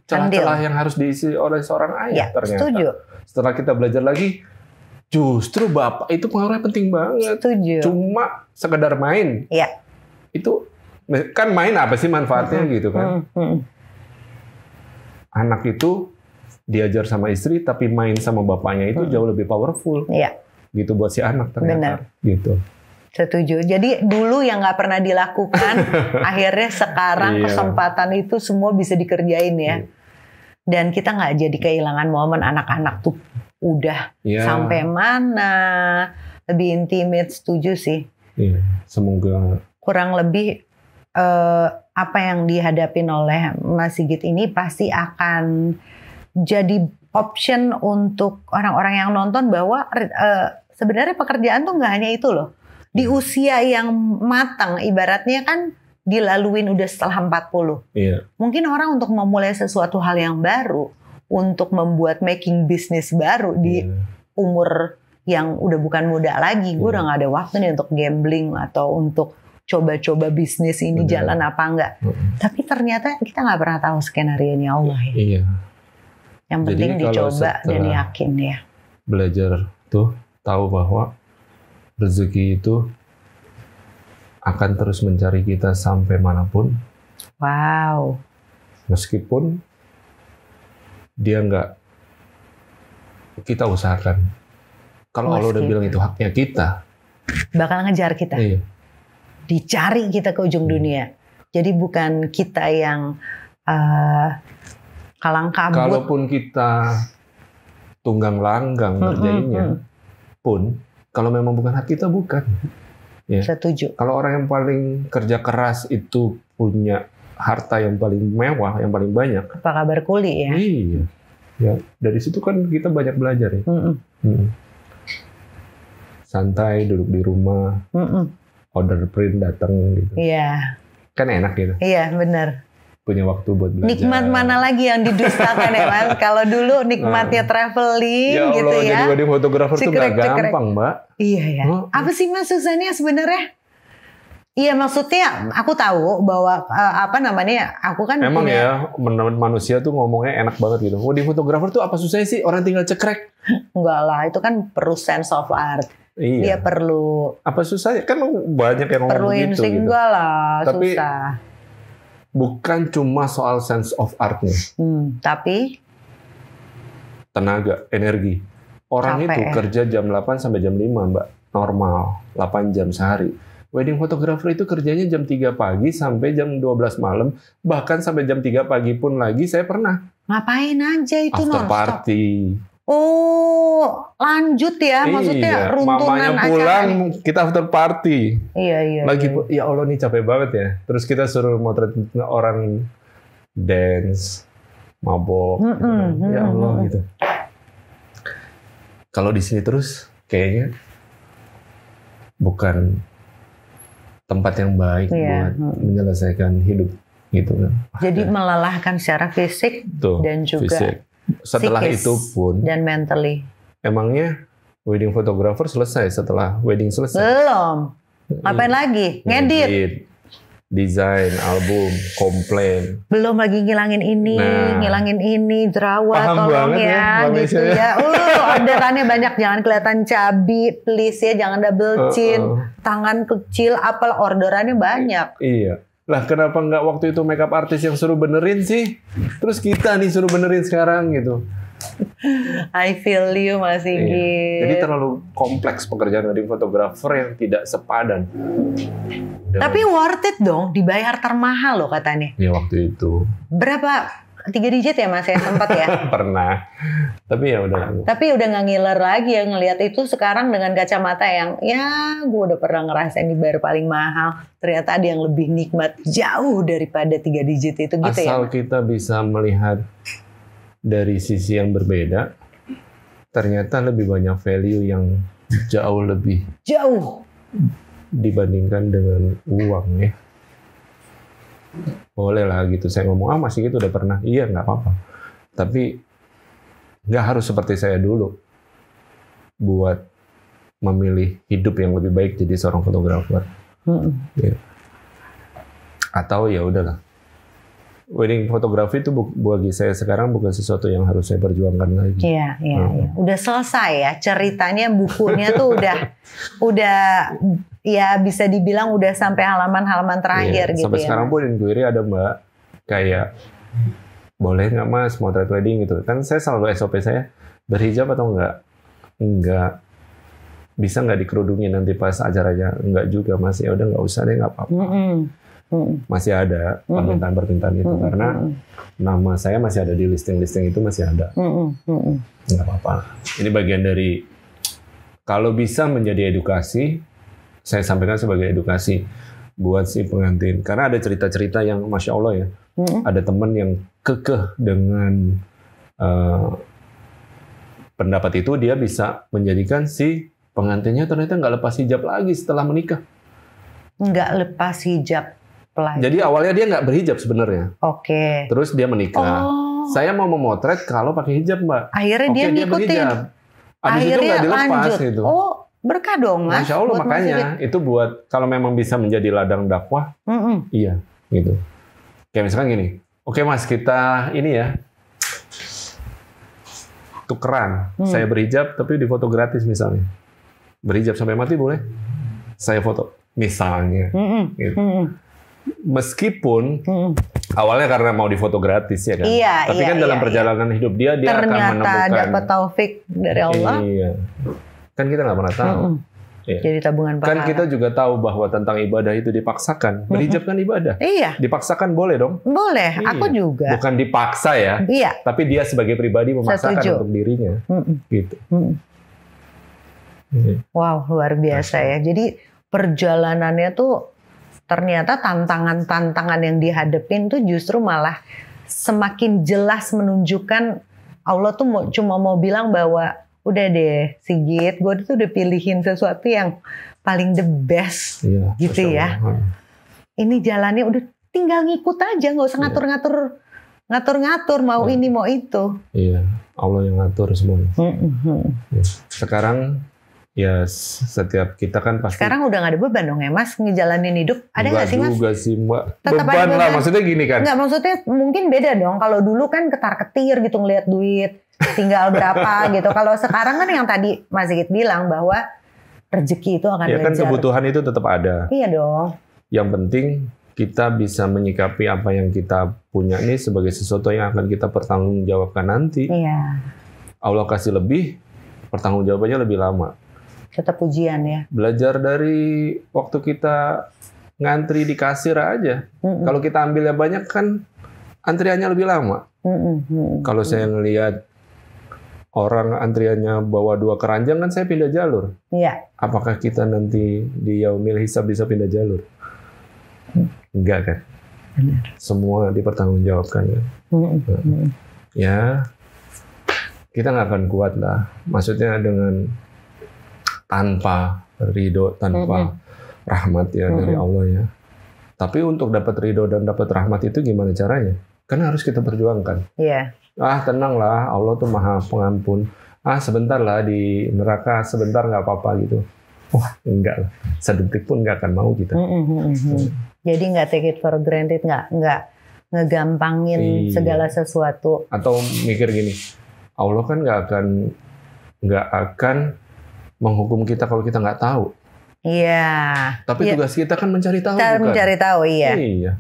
celah-celah yang harus diisi oleh seorang ayah ternyata. Setuju. Setelah kita belajar lagi, justru bapak itu pengaruhnya penting banget.
Setuju.
Cuma sekedar main. Iya. Itu kan main apa sih manfaatnya gitu kan? Anak itu diajar sama istri tapi main sama bapaknya itu jauh lebih powerful. Iya. Gitu buat si anak ternyata. Benar. Gitu.
Setuju. Jadi dulu yang nggak pernah dilakukan, akhirnya sekarang kesempatan itu semua bisa dikerjain ya. Dan kita nggak jadi kehilangan momen anak-anak tuh udah sampai mana, lebih intimate. Setuju sih.
Iya. Semoga.
Kurang lebih apa yang dihadapin oleh Mas Sigit ini pasti akan jadi option untuk orang-orang yang nonton bahwa sebenarnya pekerjaan tuh nggak hanya itu loh. Di usia yang matang, ibaratnya kan dilaluin udah setelah 40. Iya. Mungkin orang untuk memulai sesuatu hal yang baru, untuk membuat making bisnis baru di umur yang udah bukan muda lagi, gue udah nggak ada waktu nih untuk gambling atau untuk coba-coba bisnis ini jalan apa enggak. Tapi ternyata kita nggak pernah tahu skenario-nya Allah ya. Iya. Yang penting dicoba dan yakin ya.
belajar tuh tahu bahwa rezeki itu akan terus mencari kita sampai manapun.
Wow.
Meskipun dia nggak kita usahakan. Kalau Allah udah bilang itu haknya kita,
bakal ngejar kita.
Iya.
Dicari kita ke ujung dunia. Jadi bukan kita yang kalang kabut.
Kalaupun kita tunggang langgang ngerjainnya pun, kalau memang bukan hak kita, bukan. Ya.
Setuju.
Kalau orang yang paling kerja keras itu punya harta yang paling mewah, yang paling banyak.
Apa kabar kuli ya?
Iya. Ya, dari situ kan kita banyak belajar ya. Santai, duduk di rumah, order print datang gitu.
Iya.
Kan enak gitu.
Iya, benar.
Punya waktu buat belajar.
Nikmat mana lagi yang didustakan ya Mas? Kalau dulu nikmatnya traveling
ya Allah,
gitu ya.
jadi wedding photographer tuh gak gampang, Mbak.
Iya ya. Apa sih Mas susahnya sebenarnya? Iya, maksudnya aku tahu bahwa aku kan
emang
punya...
ya manusia tuh ngomongnya enak banget gitu. Wedding photographer tuh apa susahnya sih? Orang tinggal cekrek.
Enggak lah, itu kan perlu sense of art.
Iya.
Dia perlu...
Apa susahnya? Kan banyak yang ngomong
perlu
gitu.
insting enggak lah,
tapi,
susah.
Bukan cuma soal sense of art-nya.
Tapi?
Tenaga, energi. Orang
capek,
itu kerja jam 8 sampai jam 5, Mbak. Normal, 8 jam sehari. Wedding photographer itu kerjanya jam 3 pagi sampai jam 12 malam. Bahkan sampai jam 3 pagi pun lagi saya pernah.
Ngapain aja itu
after party.
Oh, lanjut ya, maksudnya runtunan
mamanya pulang, kita after party.
Iya.
Lagi, ya Allah nih capek banget ya. Terus kita suruh motret orang dance, mabok, ya Allah gitu. Kalau di sini terus, kayaknya bukan tempat yang baik buat menyelesaikan hidup gitu kan.
Jadi melelahkan secara fisik dan juga fisik.
Setelah itu pun
dan mentally.
Emangnya wedding photographer selesai setelah wedding selesai?
Belum. Ngapain lagi? Ngedit.
Desain album, komplain.
Belum lagi ngilangin ini, jerawat, tolong ya, gitu ya. Orderannya banyak, jangan kelihatan cabi, please ya, jangan double chin, tangan kecil, apalah orderannya banyak.
Iya. Lah kenapa nggak waktu itu makeup artist yang suruh benerin sih? Terus kita nih suruh benerin sekarang gitu.
I feel you Mas Sigit.
Iya. Jadi terlalu kompleks pekerjaan wedding photographer yang tidak sepadan.
Tapi worth it dong, dibayar termahal loh katanya.
Ya waktu itu.
Berapa? 3 digit ya Mas ya, sempat ya?
Pernah. Tapi ya udah.
Tapi udah nggak ngiler lagi ya ngelihat itu sekarang dengan kacamata yang ya gue udah pernah ngerasain dibayar paling mahal. Ternyata ada yang lebih nikmat jauh daripada 3 digit itu gitu.
Asal
ya.
kita bisa melihat dari sisi yang berbeda, ternyata lebih banyak value yang jauh lebih dibandingkan dengan uang ya. Boleh lah gitu saya ngomong, masih gitu udah pernah, iya nggak apa-apa. Tapi nggak harus seperti saya dulu buat memilih hidup yang lebih baik jadi seorang fotografer. Ya. Atau ya udahlah, wedding fotografi itu bagi saya sekarang bukan sesuatu yang harus saya perjuangkan lagi.
Iya. Udah selesai ya ceritanya, bukunya tuh udah ya bisa dibilang udah sampai halaman-halaman terakhir gitu
sampai
ya.
Sekarang pun inquiry ada Mbak, kayak boleh nggak Mas motret wedding gitu. Kan saya selalu SOP saya berhijab atau enggak? Enggak. Bisa nggak dikerudungin nanti pas acaranya? Enggak juga Mas, ya udah nggak usah deh, nggak apa-apa. Masih ada permintaan-permintaan itu karena nama saya masih ada di listing-listing itu, masih ada. Nggak apa-apa. Ini bagian dari kalau bisa menjadi edukasi, saya sampaikan sebagai edukasi buat si pengantin. Karena ada cerita-cerita yang Masya Allah ya. Ada teman yang kekeh dengan pendapat itu, dia bisa menjadikan si pengantinnya ternyata nggak lepas hijab lagi setelah menikah.
Nggak lepas hijab lagi.
Jadi awalnya dia nggak berhijab sebenarnya.
Oke.
Terus dia menikah. Saya mau memotret kalau pakai hijab Mbak.
Akhirnya dia ngikutin.
Habis itu nggak dilepas gitu.
Berkah dong Mas.
Masya Allah, makanya itu buat kalau memang bisa menjadi ladang dakwah, iya gitu. Kayak misalkan gini, oke Mas kita ini ya, tukeran. Saya berhijab tapi difoto gratis misalnya. Berhijab sampai mati boleh? Saya foto misalnya. Gitu. Meskipun awalnya karena mau difoto gratis ya kan.
Iya,
tapi kan dalam perjalanan hidup dia akan menemukan.
Ternyata dapat taufik dari Allah.
Iya. Kan kita nggak pernah tahu. Iya.
Jadi tabungan pahala.
Kan kita juga tahu bahwa tentang ibadah itu dipaksakan. Berhijab kan ibadah.
Iya.
Dipaksakan boleh dong?
Boleh,
Iya.
aku juga.
Bukan dipaksa ya.
Iya.
Tapi dia sebagai pribadi memaksakan untuk dirinya. Gitu.
Wow, luar biasa ya. Jadi perjalanannya tuh ternyata tantangan-tantangan yang dihadapin tuh justru malah semakin jelas menunjukkan Allah tuh cuma mau bilang bahwa udah deh Sigit, gue tuh udah pilihin sesuatu yang paling the best,
iya,
gitu ya. Ini jalannya udah tinggal ngikut aja, nggak usah ngatur-ngatur mau ini mau itu.
Iya, Allah yang ngatur semuanya. Sekarang ya setiap kita kan pasti.
Sekarang udah nggak ada beban dong ya Mas ngejalanin hidup. Ada nggak sih Mas?
Juga sih Mbak.
Tetap
beban lah maksudnya gini kan.
Nggak, maksudnya mungkin beda dong. Kalau dulu kan ketar-ketir gitu ngelihat duit tinggal berapa gitu. Kalau sekarang kan yang tadi Mas Sigit bilang bahwa rezeki itu akan
ya kan kebutuhan itu tetap ada.
Iya dong.
Yang penting kita bisa menyikapi apa yang kita punya ini sebagai sesuatu yang akan kita pertanggungjawabkan nanti.
Iya.
Allah kasih lebih, pertanggungjawabannya lebih lama.
Tetap ujian ya.
Belajar dari waktu kita ngantri di kasir aja. Kalau kita ambilnya banyak kan antriannya lebih lama. Kalau saya ngelihat orang antriannya bawa 2 keranjang kan saya pindah jalur.
Iya.
Apakah kita nanti di yaumil hisab bisa pindah jalur? Enggak kan?
Benar.
Semua dipertanggungjawabkan kan? Ya, kita nggak akan kuat lah. Maksudnya dengan tanpa ridho, tanpa rahmat ya dari Allah ya. Tapi untuk dapat ridho dan dapat rahmat itu gimana caranya? Kan harus kita perjuangkan.
Iya.
Tenanglah, Allah tuh maha pengampun. Sebentar lah di neraka, sebentar nggak apa-apa gitu. Wah, enggak lah. Sedetik pun nggak akan mau kita.
Jadi nggak take it for granted, nggak ngegampangin segala sesuatu.
Atau mikir gini, Allah kan nggak akan menghukum kita kalau kita nggak tahu.
Iya.
Tapi tugas kita kan mencari tahu.
Mencari tahu, iya.
Iya.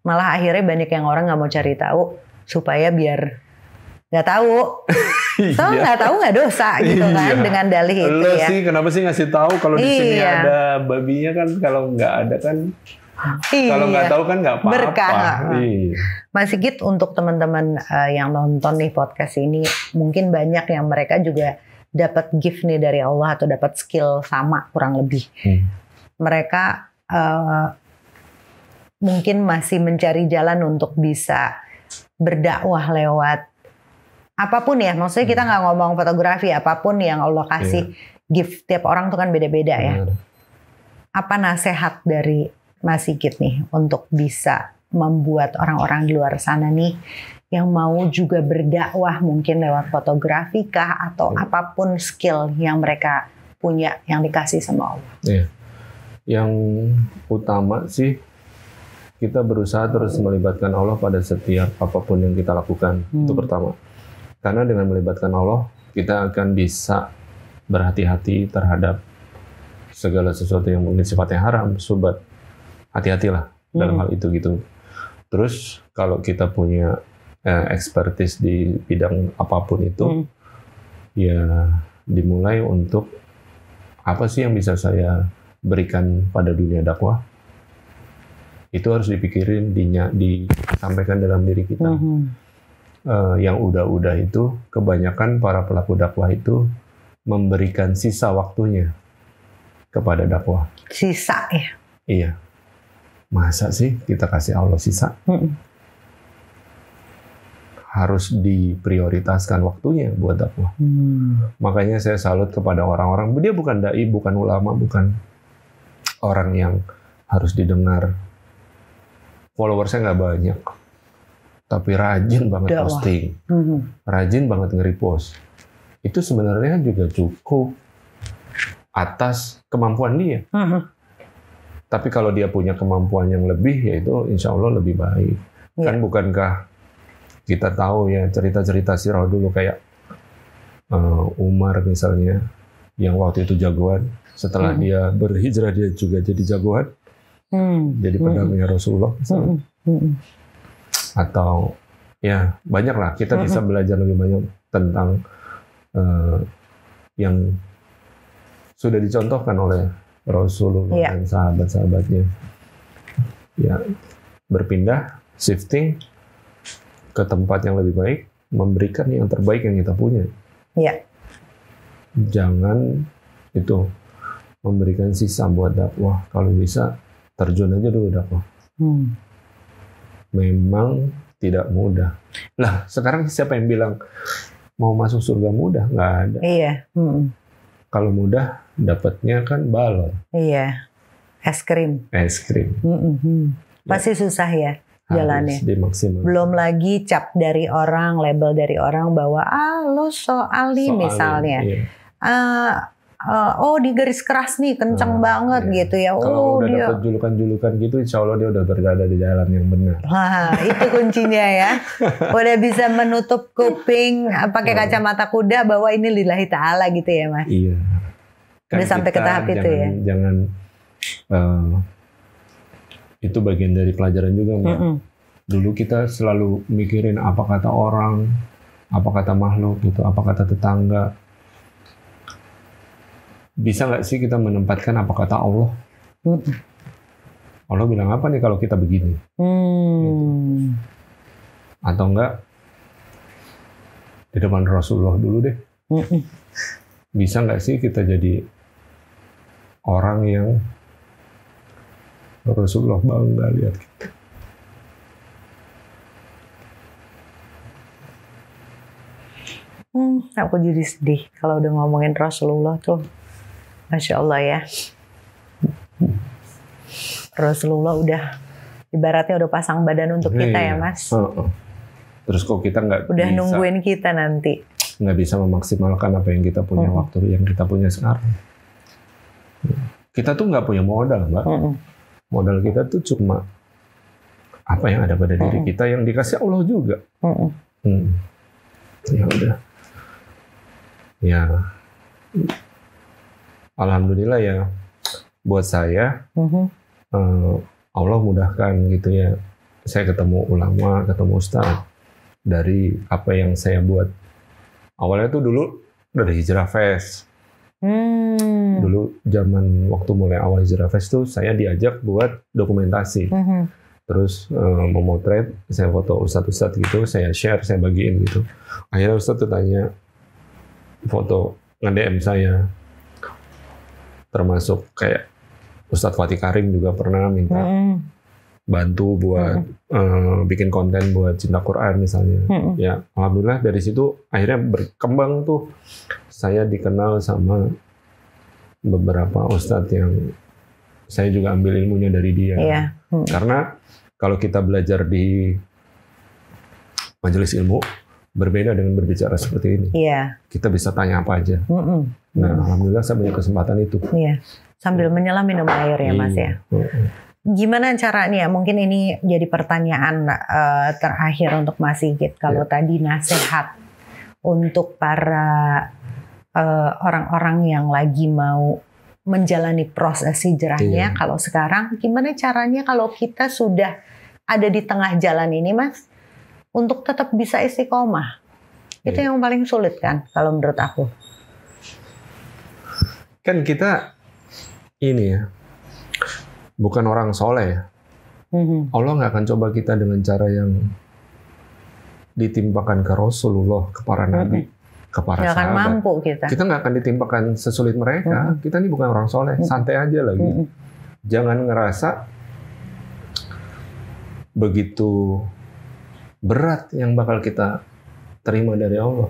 Malah akhirnya banyak yang orang nggak mau cari tahu supaya biar nggak tahu. Soalnya nggak tahu nggak dosa gitu kan dengan dalih itu.
Lo
ya.
sih kenapa sih ngasih tahu kalau di sini ada babinya kan, kalau nggak ada kan. Kalau nggak tahu kan nggak apa-apa.
Berkah. Mas Sigit, untuk teman-teman yang nonton nih podcast ini, mungkin banyak yang mereka juga dapat gift nih dari Allah atau dapat skill sama kurang lebih. Mereka mungkin masih mencari jalan untuk bisa berdakwah lewat apapun ya. Maksudnya kita nggak ngomong fotografi, apapun yang Allah kasih gift. Tiap orang tuh kan beda-beda ya. Apa nasihat dari Mas Sigit nih untuk bisa membuat orang-orang di luar sana nih yang mau juga berdakwah mungkin lewat fotografi kah atau apapun skill yang mereka punya yang dikasih sama Allah?
Yang utama sih kita berusaha terus melibatkan Allah pada setiap apapun yang kita lakukan. Itu pertama. Karena dengan melibatkan Allah kita akan bisa berhati-hati terhadap segala sesuatu yang mungkin sifatnya haram, subhat. Hati-hatilah dalam hal itu gitu. Terus kalau kita punya expertise di bidang apapun itu, ya dimulai untuk apa sih yang bisa saya berikan pada dunia dakwah? Itu harus dipikirin, disampaikan dalam diri kita. Yang udah-udah itu, kebanyakan para pelaku dakwah itu memberikan sisa waktunya kepada dakwah.
Sisa ya?
Iya. Masa sih kita kasih Allah sisa? Harus diprioritaskan waktunya buat dakwah. Makanya saya salut kepada orang-orang, dia bukan dai, bukan ulama, bukan orang yang harus didengar. Followersnya nggak banyak, tapi rajin banget posting, rajin banget nge-repost. Itu sebenarnya juga cukup atas kemampuan dia. Tapi kalau dia punya kemampuan yang lebih, yaitu insya Allah lebih baik. Kan bukankah kita tahu ya cerita-cerita sirah dulu kayak Umar misalnya, yang waktu itu jagoan, setelah dia berhijrah dia juga jadi jagoan, jadi pendampingnya Rasulullah misalnya. Atau ya banyak lah, kita bisa belajar lebih banyak tentang yang sudah dicontohkan oleh Rasulullah dan sahabat-sahabatnya. Ya, berpindah, shifting ke tempat yang lebih baik, memberikan yang terbaik yang kita punya.
Iya.
Jangan itu memberikan sisa buat dakwah. Kalau bisa terjun aja dulu dakwah. Memang tidak mudah. Lah, sekarang siapa yang bilang mau masuk surga mudah? Nggak ada.
Iya.
Kalau mudah, dapatnya kan balon.
Iya. Es krim.
Es krim.
Pasti susah ya jalannya. Belum lagi cap dari orang, label dari orang bahwa lo soal misalnya. Iya. Oh di garis keras nih kenceng banget gitu ya.
Kalau udah dapat julukan-julukan gitu, insya Allah dia udah berada di jalan yang benar.
Nah itu kuncinya ya. Udah bisa menutup kuping pakai kacamata kuda bahwa ini lillahi ta'ala gitu ya Mas.
Iya. Kan
udah sampai ke tahap itu ya.
Jangan itu bagian dari pelajaran juga Mbak. Dulu kita selalu mikirin apa kata orang, apa kata makhluk gitu, apa kata tetangga. Bisa nggak sih kita menempatkan apa kata Allah? Allah bilang apa nih kalau kita begini? Gitu. Atau enggak di depan Rasulullah dulu deh. Bisa nggak sih kita jadi orang yang Rasulullah bangga lihat kita?
Aku jadi sedih kalau udah ngomongin Rasulullah tuh. Masya Allah ya. Rasulullah udah ibaratnya udah pasang badan untuk kita ya Mas.
Terus kok kita nggak
udah bisa, nungguin kita nanti.
Nggak bisa memaksimalkan apa yang kita punya waktu yang kita punya sekarang. Kita tuh nggak punya modal Mbak. Modal kita tuh cuma apa yang ada pada diri kita yang dikasih Allah juga. Ya udah. Ya. Alhamdulillah ya. Buat saya Allah mudahkan gitu ya. Saya ketemu ulama, ketemu ustaz dari apa yang saya buat. Awalnya tuh dulu udah Hijrah Fest. Dulu zaman waktu mulai awal Hijrah Fest tuh saya diajak buat dokumentasi. Terus memotret, saya foto ustadz-ustadz gitu, saya share, saya bagiin gitu. Akhirnya ustadz tuh tanya, foto nge-DM saya. Termasuk kayak Ustadz Fatih Karim juga pernah minta bantu buat bikin konten buat Cinta Quran misalnya. Ya, alhamdulillah dari situ akhirnya berkembang tuh. Saya dikenal sama beberapa ustadz yang saya juga ambil ilmunya dari dia. Karena kalau kita belajar di majelis ilmu berbeda dengan berbicara seperti ini. Kita bisa tanya apa aja. Nah, alhamdulillah saya punya kesempatan itu.
Sambil menyelam minum air ya Mas ya. Gimana caranya? Mungkin ini jadi pertanyaan terakhir untuk Mas Sigit. Kalau tadi nasihat untuk para orang-orang yang lagi mau menjalani proses hijrahnya, kalau sekarang gimana caranya kalau kita sudah ada di tengah jalan ini Mas, untuk tetap bisa istiqomah? Itu yang paling sulit kan kalau menurut aku.
Kan kita ini ya, bukan orang soleh ya. Allah nggak akan coba kita dengan cara yang ditimpakan ke Rasulullah, ke para nabi, ke para sahabat. Nggak akan mampu kita. Kita nggak akan ditimpakan sesulit mereka. Kita ini bukan orang soleh, santai aja lagi. Jangan ngerasa begitu berat yang bakal kita terima dari Allah.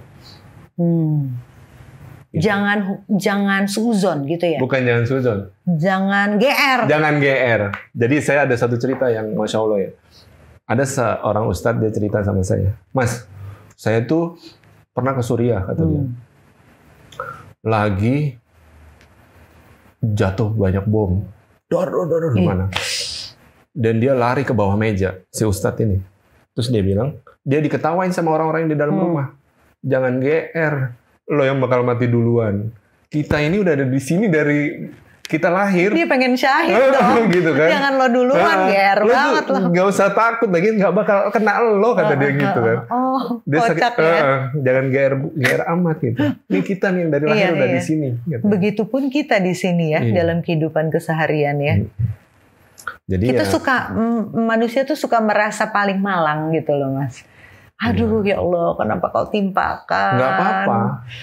Gitu. Jangan suzon gitu ya.
Bukan jangan suzon.
Jangan GR.
Jangan GR. Jadi saya ada satu cerita yang Masya Allah ya. Ada seorang ustadz dia cerita sama saya. Mas, saya tuh pernah ke Suriah kata dia. Lagi jatuh banyak bom. Dor gimana? Dan dia lari ke bawah meja si ustadz ini. Terus dia bilang, dia diketawain sama orang-orang yang di dalam rumah. Jangan GR. lo yang bakal mati duluan. Kita ini udah ada di sini dari kita lahir.
Dia pengen syahid dong.
Gitu kan.
Jangan lo duluan, GR banget lo.
Gak usah takut lagi, gak bakal kena lo kata dia gitu kan. Dia
kocak ya.
Jangan GR amat gitu. Ini kita nih yang dari lahir udah di sini. Gitu.
Begitupun kita di sini ya dalam kehidupan keseharian ya.
Jadi
kita manusia tuh suka merasa paling malang gitu loh Mas. Aduh ya Allah, kenapa kau timpakan?
Gak apa-apa,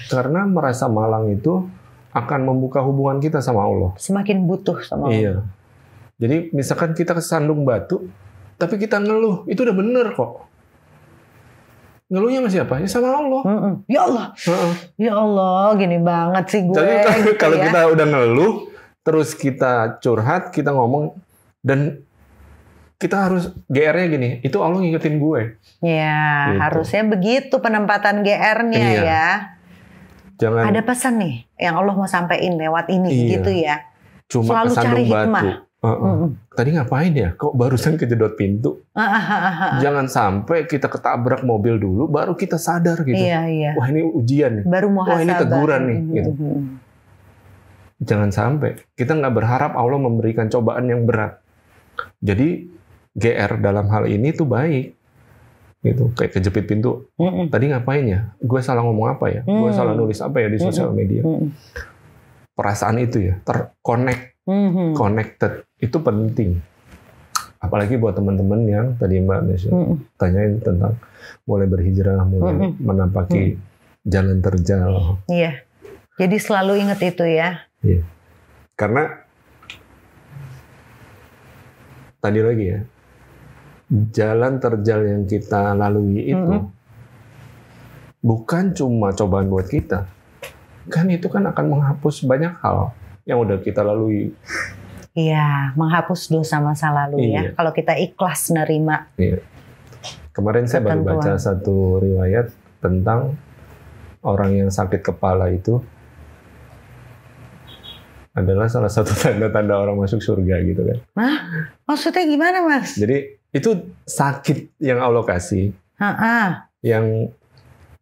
karena merasa malang itu akan membuka hubungan kita sama Allah.
Semakin butuh sama Allah. Iya.
Jadi misalkan kita kesandung batu, tapi kita ngeluh, itu udah bener kok. Ngeluhnya sama siapa? Ya sama Allah.
Ya Allah. Ya Allah, gini banget sih gue.
Jadi
gitu
kalau
ya.
kita udah ngeluh, terus kita curhat, kita ngomong, dan kita harus GR-nya gini, itu Allah ngingetin gue.
Ya, gitu. Harusnya begitu penempatan GR-nya ya.
Jangan,
ada pesan nih yang Allah mau sampaikan lewat ini gitu ya.
Cuma
selalu cari hikmah.
Tadi ngapain ya? Kok barusan kejedot pintu? Jangan sampai kita ketabrak mobil dulu, baru kita sadar gitu.
Iya.
Wah ini ujian nih.
Baru muhasabah.
Wah ini teguran nih. Gitu. Jangan sampai kita nggak berharap Allah memberikan cobaan yang berat. Jadi GR dalam hal ini tuh baik. Gitu, kayak kejepit pintu. Tadi ngapain ya? Gue salah ngomong apa ya? Gue salah nulis apa ya di sosial media? Perasaan itu ya, connected itu penting. Apalagi buat teman-teman yang tadi Mbak Nesya tanyain tentang mulai berhijrah, mulai menampaki jalan terjal.
Iya. Jadi selalu ingat itu ya.
Iya. Karena tadi lagi ya. Jalan terjal yang kita lalui itu bukan cuma cobaan buat kita, kan itu kan akan menghapus banyak hal yang udah kita lalui.
Iya, menghapus dosa masa lalu ya. Kalau kita ikhlas nerima.
Iya. Kemarin saya baru baca satu riwayat tentang orang yang sakit kepala itu adalah salah satu tanda-tanda orang masuk surga gitu kan.
Hah? Maksudnya gimana Mas?
Jadi itu sakit yang Allah kasih, yang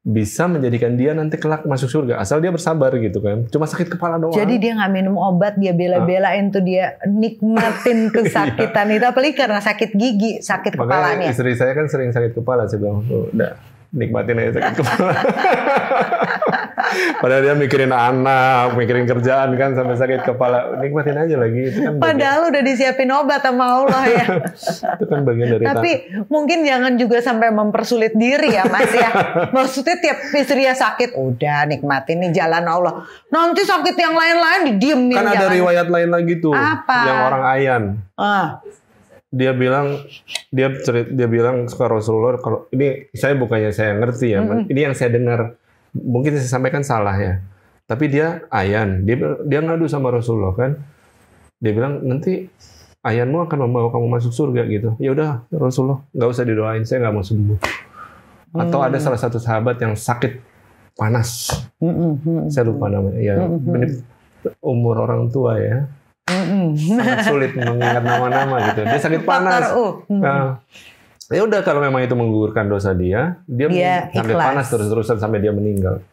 bisa menjadikan dia nanti kelak masuk surga asal dia bersabar gitu kan. Cuma sakit kepala doang.
Jadi dia nggak minum obat, dia bela-belain tuh, dia nikmatin kesakitan itu, apalagi karena sakit gigi, sakit kepalanya.
Istri saya kan sering sakit kepala, saya bilang udah nikmatin aja sakit kepala. Padahal dia mikirin anak, mikirin kerjaan kan sampai sakit kepala. Nikmatin aja lagi. Itu kan
padahal udah disiapin obat sama Allah ya.
Itu kan bagian dari.
Tapi mungkin jangan juga sampai mempersulit diri ya Mas ya. Maksudnya tiap istrinya sakit, udah nikmatin nih jalan Allah. Nanti sakit yang lain-lain didiemin.
Kan ada riwayat lain lagi tuh.
Apa?
Yang orang Ayan. Dia bilang ke Rasulullah, kalau ini saya bukannya saya ngerti ya, ini yang saya dengar, mungkin saya sampaikan salah ya, tapi dia Ayan, dia ngadu sama Rasulullah kan, dia bilang nanti Ayanmu akan membawa kamu masuk surga gitu. Ya udah Rasulullah, nggak usah didoain, saya nggak mau sembuh. Atau ada salah satu sahabat yang sakit panas, saya lupa namanya, ya ini umur orang tua ya. Sangat sulit mengingat nama-nama gitu. Dia sakit panas. Nah, ya udah kalau memang itu menggugurkan dosa dia sampai panas terus-terusan sampai dia meninggal.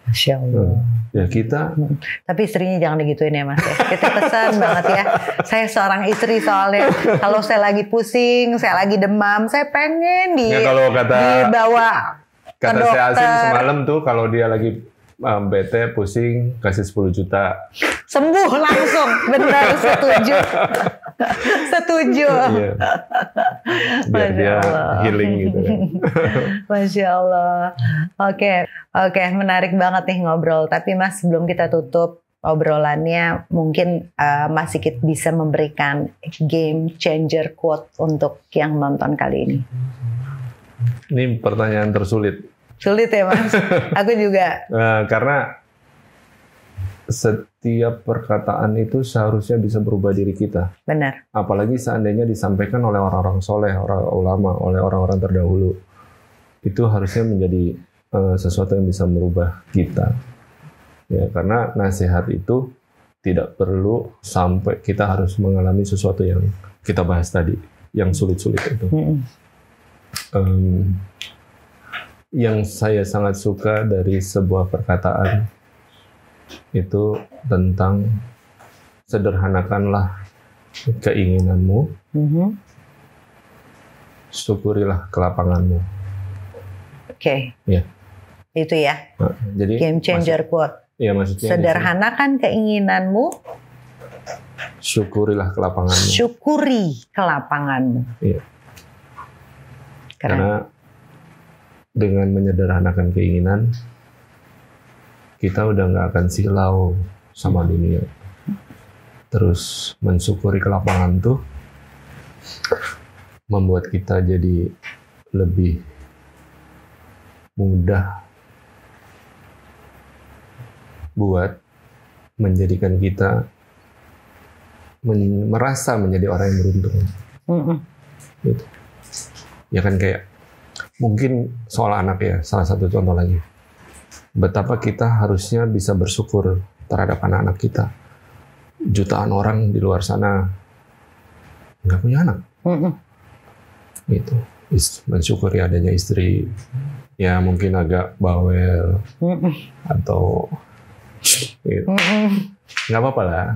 Masya Allah.
Ya kita.
Tapi istrinya jangan digituin ya Mas. Kita pesan banget ya. Saya seorang istri soalnya kalau saya lagi pusing, saya lagi demam, saya pengen dibawa ke dokter.
Kata saya Asin semalam tuh kalau dia lagi bete, pusing, kasih 10 juta.
Sembuh langsung, benar, setuju.
Iya. Biar dia healing gitu kan.
Masya Allah. Oke, menarik banget nih ngobrol. Tapi Mas, sebelum kita tutup obrolannya, mungkin Mas Sigit bisa memberikan game changer quote untuk yang nonton kali ini.
Ini pertanyaan tersulit.
Sulit ya Mas? Aku juga.
Karena setiap perkataan itu seharusnya bisa berubah diri kita.
Benar.
Apalagi seandainya disampaikan oleh orang-orang soleh, orang ulama, oleh orang-orang terdahulu. Itu harusnya menjadi sesuatu yang bisa merubah kita. Ya, karena nasihat itu tidak perlu sampai kita harus mengalami sesuatu yang kita bahas tadi, yang sulit-sulit itu. Yang saya sangat suka dari sebuah perkataan itu tentang sederhanakanlah keinginanmu, syukurilah kelapanganmu.
Oke.
Ya.
Itu ya.
Nah, jadi
Game changer quote.
Iya, maksudnya
sederhanakan keinginanmu,
syukurilah kelapanganmu.
syukuri kelapanganmu.
Iya.
Keren.
Karena dengan menyederhanakan keinginan, kita udah nggak akan silau sama dunia. Terus mensyukuri kelapangan tuh membuat kita jadi lebih mudah buat menjadikan kita merasa menjadi orang yang beruntung. Gitu. Ya kan kayak mungkin soal anak ya, salah satu contoh lagi. Betapa kita harusnya bisa bersyukur terhadap anak-anak kita. Jutaan orang di luar sana nggak punya anak. Gitu. Mensyukuri adanya istri, ya mungkin agak bawel atau gitu. Nggak apa-apa lah,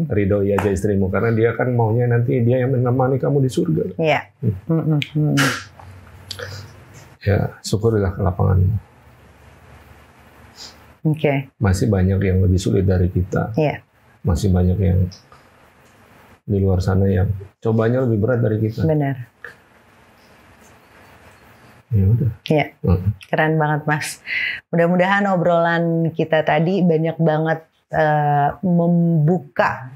ridhoi aja istrimu karena dia kan maunya nanti dia yang menemani kamu di surga.
Iya.
Ya, syukurilah kelapanganmu.
Oke.
Masih banyak yang lebih sulit dari kita.
Iya.
Masih banyak yang di luar sana yang cobanya lebih berat dari kita.
Benar.
Ya udah.
Iya. Keren banget, Mas. Mudah-mudahan obrolan kita tadi banyak banget membuka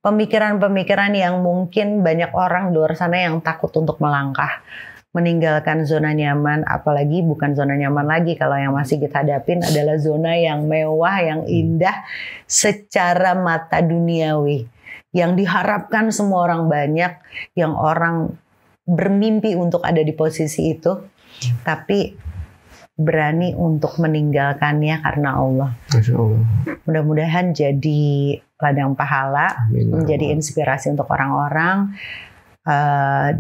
pemikiran-pemikiran yang mungkin banyak orang di luar sana yang takut untuk melangkah, meninggalkan zona nyaman, apalagi bukan zona nyaman lagi kalau yang masih kita hadapin adalah zona yang mewah, yang indah secara mata duniawi, yang diharapkan semua orang banyak, yang orang bermimpi untuk ada di posisi itu, tapi berani untuk meninggalkannya karena Allah.
Masya Allah.
Mudah-mudahan jadi ladang pahala,
Amin.
menjadi inspirasi untuk orang-orang,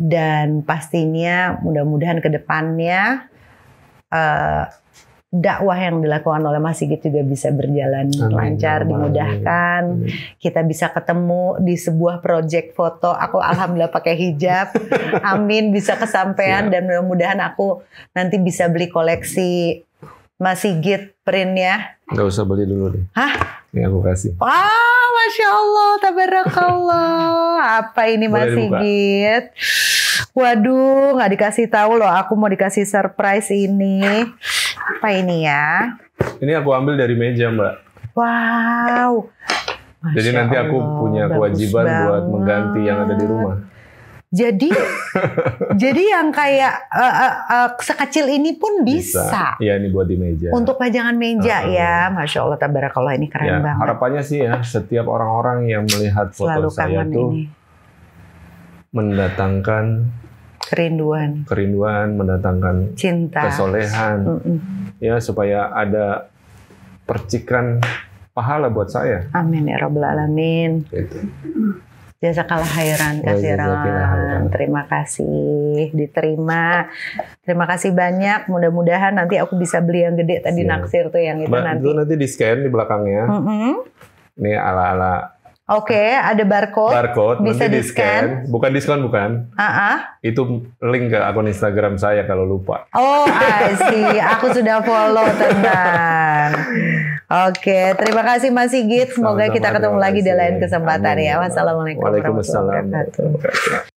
dan pastinya mudah-mudahan ke depannya dakwah yang dilakukan oleh Mas Sigit juga bisa berjalan lancar, dimudahkan. Kita bisa ketemu di sebuah project foto. Aku alhamdulillah pakai hijab. Amin, bisa kesampaian dan mudah-mudahan aku nanti bisa beli koleksi Mas Sigit printnya.
Nggak usah beli dulu deh.
Hah?
Ini aku kasih.
Wah, Masya Allah, tabarakallah. Apa ini Mas Sigit? Waduh, nggak dikasih tahu loh. Aku mau dikasih surprise ini. Apa ini ya?
Ini aku ambil dari meja, Mbak.
Wow. Masya
Jadi nanti aku
Allah,
punya kewajiban buat mengganti yang ada di rumah.
Jadi yang kayak sekecil ini pun bisa.
Iya, ini buat di meja.
Untuk pajangan meja ya, Masya Allah, tabarakallah, ini keren banget.
Harapannya sih ya, setiap orang-orang yang melihat foto
selalu
saya tuh
ini
mendatangkan kerinduan, mendatangkan
cinta,
kesolehan, ya supaya ada percikan pahala buat saya.
Amin ya Rabbal Alamin.
Gitu.
Jazakallah khairan kasiran. Terima kasih, diterima. Terima kasih banyak. Mudah-mudahan nanti aku bisa beli yang gede tadi naksir tuh yang itu nanti.
Itu nanti di scan di belakangnya. Ini ala-ala.
Oke, ada barcode. Bisa
nanti
di scan.
Bukan diskon, bukan. Itu link ke akun Instagram saya kalau lupa.
Oh, I see. Aku sudah follow, tenang. Oke, terima kasih Mas Sigit. Semoga kita ketemu lagi di lain kesempatan ya. Wassalamualaikum warahmatullahi wabarakatuh.